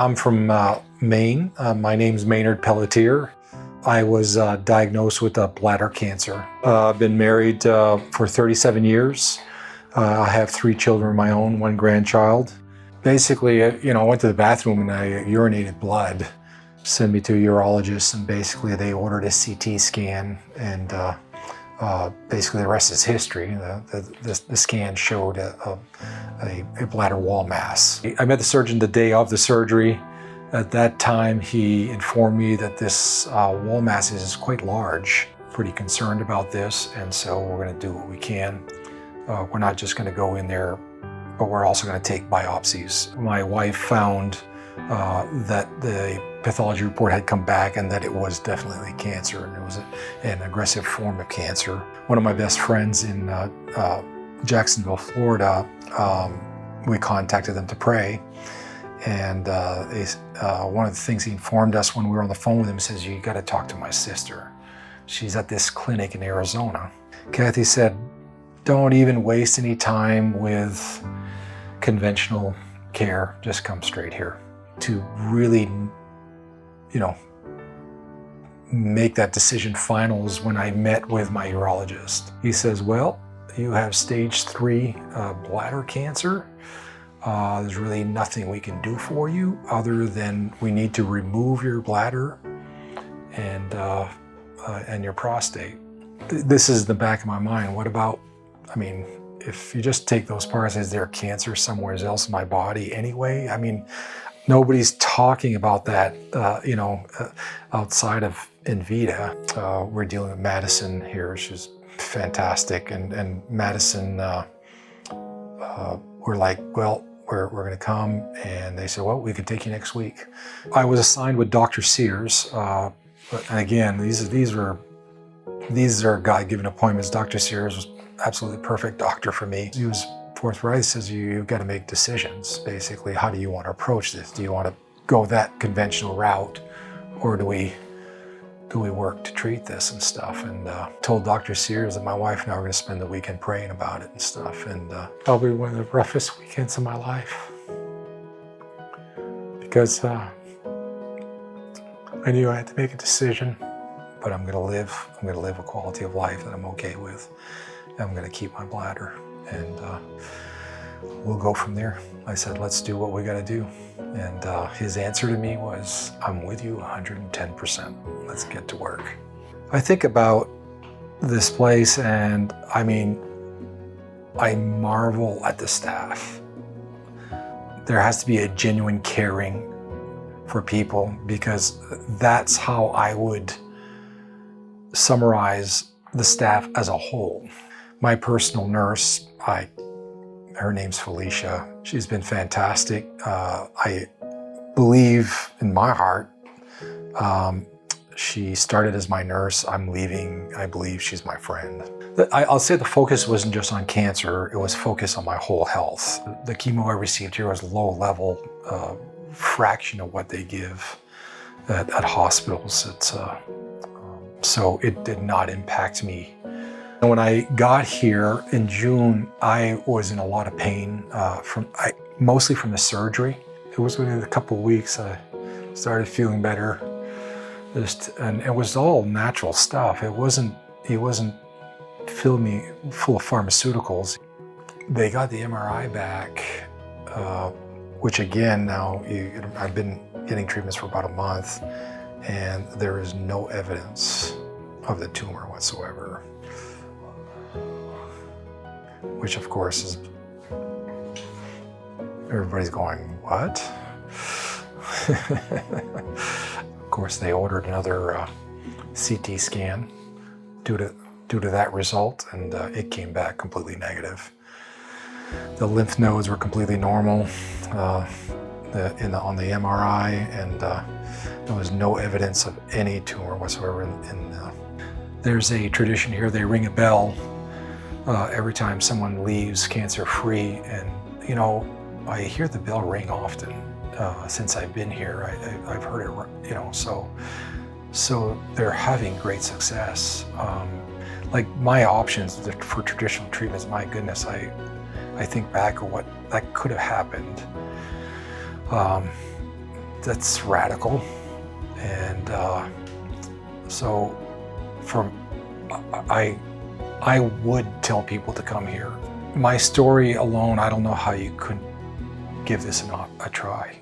I'm from Maine. My name's Maynard. I was diagnosed with bladder cancer. I've been married for 37 years. I have 3 children of my own, 1 grandchild. Basically, I went to the bathroom and I urinated blood. Sent me to a urologist, and basically they ordered a CT scan, and basically the rest is history. The scan showed a bladder wall mass. I met the surgeon the day of the surgery. At that time, he informed me that this wall mass is quite large. Pretty concerned about this, and so we're going to do what we can. We're not just going to go in there, but we're also going to take biopsies. My wife found that the pathology report had come back and that it was definitely cancer, and it was an aggressive form of cancer. One of my best friends in Jacksonville, Florida, we contacted them to pray, and one of the things he informed us when we were on the phone with him says, "You got to talk to my sister. She's at this clinic in Arizona." Kathy said, "Don't even waste any time with conventional care, just come straight here." To really, make that decision final is when I met with my urologist. He says, "Well, you have stage 3 bladder cancer. There's really nothing we can do for you other than we need to remove your bladder and your prostate." This is in the back of my mind. What about, if you just take those parts, is there cancer somewhere else in my body anyway? Nobody's talking about that, outside of Envita. We're dealing with Madison here. She's fantastic. And Madison, we're like, "Well, we're going to come." And they said, "Well, we can take you next week." I was assigned with Dr. Sears. And again, these are God-given appointments. Dr. Sears was absolutely perfect doctor for me. He was forthright. He says, you've got to make decisions. Basically, how do you want to approach this? Do you want to go that conventional route, or do we work to treat this and stuff? And told Dr. Sears that my wife and I were going to spend the weekend praying about it and stuff. And probably one of the roughest weekends of my life, because I knew I had to make a decision. But I'm going to live a quality of life that I'm okay with. I'm going to keep my bladder, and we'll go from there. I said, let's do what we got to do. And his answer to me was, "I'm with you 110%. Let's get to work." I think about this place, and I marvel at the staff. There has to be a genuine caring for people, because that's how I would summarize the staff as a whole. My personal nurse, her name's Felicia. She's been fantastic. I believe in my heart, she started as my nurse. I'm leaving. I believe she's my friend. I'll say the focus wasn't just on cancer. It was focused on my whole health. The chemo I received here was low level, fraction of what they give at hospitals. So it did not impact me. When I got here in June, I was in a lot of pain, mostly from the surgery. It was within a couple of weeks I started feeling better. And it was all natural stuff. He wasn't filling me full of pharmaceuticals. They got the MRI back, which again, now I've been getting treatments for about a month, and there is no evidence of the tumor whatsoever. Which of course is, everybody's going, what? Of course, they ordered another CT scan due to that result, and it came back completely negative. The lymph nodes were completely normal on the MRI, and there was no evidence of any tumor whatsoever. There's a tradition here, they ring a bell every time someone leaves cancer-free, and I hear the bell ring often since I've been here. I've heard it, so they're having great success. Like my options for traditional treatments, my goodness, I think back of what that could have happened. that's radical. And so I would tell people to come here. My story alone, I don't know how you couldn't give this a try.